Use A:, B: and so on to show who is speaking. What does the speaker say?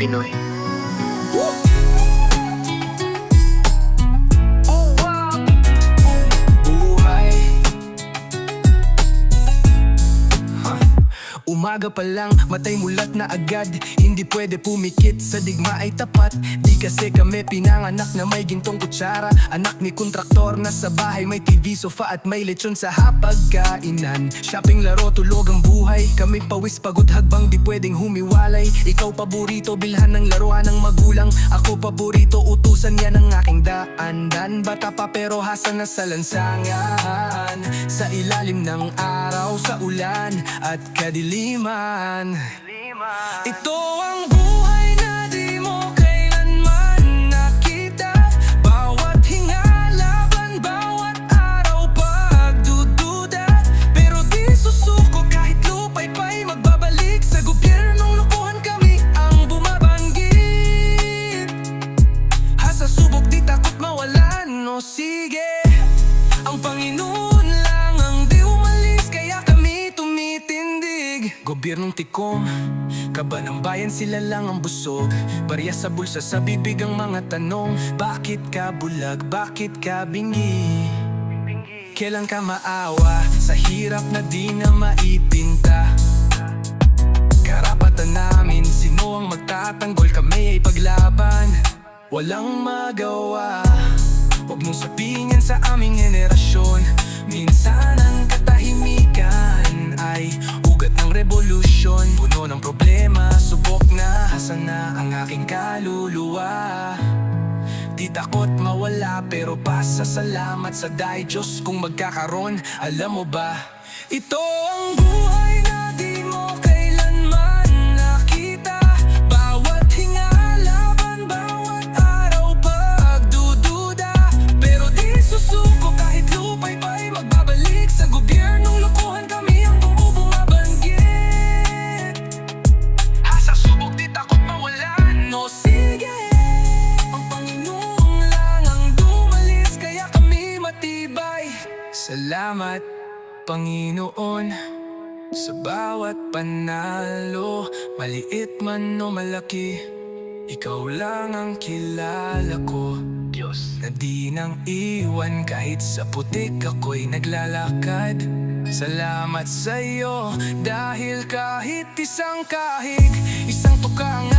A: Pinoy.
B: Umaga pa lang, matay mulat na agad. Hindi pwede pumikit, sa digma ay tapat. Di kasi kami pinanganak na may gintong kutsara. Anak ni kontraktor na sa bahay may TV, sofa at may lechon sa hapagkainan. Shopping, laro, tulog ang buhay. Kami pawis, pagod, hagbang, di pwedeng humiwalay. Ikaw paborito, bilhan ng laruan ng magulang. Ako paborito, utusan yan ang aking daan. Bata pa pero hasa na sa lansangan. Sa ilalim ng araw, sa ulan at kadiliman. Ito ang buhay na di mo kailanman nakita. Bawat hinga, laban, bawat araw pagdududa. Pero di susuko kahit lupay-pay. Magbabalik sa gobyernong lukuhan, kami ang bumabanggit. Hasa subok, di takot mawalan. O sige, ang Panginoon lang ang di umalis, kaya kami tumitindig. Gobyernong tikom, kaba ng bayan, sila lang ang busog. Barya sa bulsa, sa bibig ang mga tanong. Bakit ka bulag, bakit ka bingi? Kailan ka maawa sa hirap na di na maipinta? Karapatan namin, sino ang magtatanggol? Kami ay paglaban, walang magawa. Huwag mong sabihin yan sa aming henerasyon. Minsan ang katahimikan ay ugat ng revolusyon. Puno ng problema, subok na, hasa na ang aking kaluluwa. Di takot mawala pero pasasalamat sa dahi Diyos kung magkakaroon. Alam mo ba, ito ang buhay na di mo kailanman nakita. Bawat hinga, laban, bawat araw pagdududa. Pero di susuko kahit lupay-pay. Magbabalik sa gobyernong lokohan, kami ang bumabanggit. Hasa subok, di takot mawalan. No, sige, ang Panginoon lang ang dumalis, kaya kami matibay. Salamat, Panginoon, sa bawat panalo. Maliit man o malaki, ikaw lang ang kilala ko.
A: Diyos.
B: Na di nang iwan kahit sa putik ako'y naglalakad. Salamat sa'yo dahil kahit isang kahig, isang tuka ang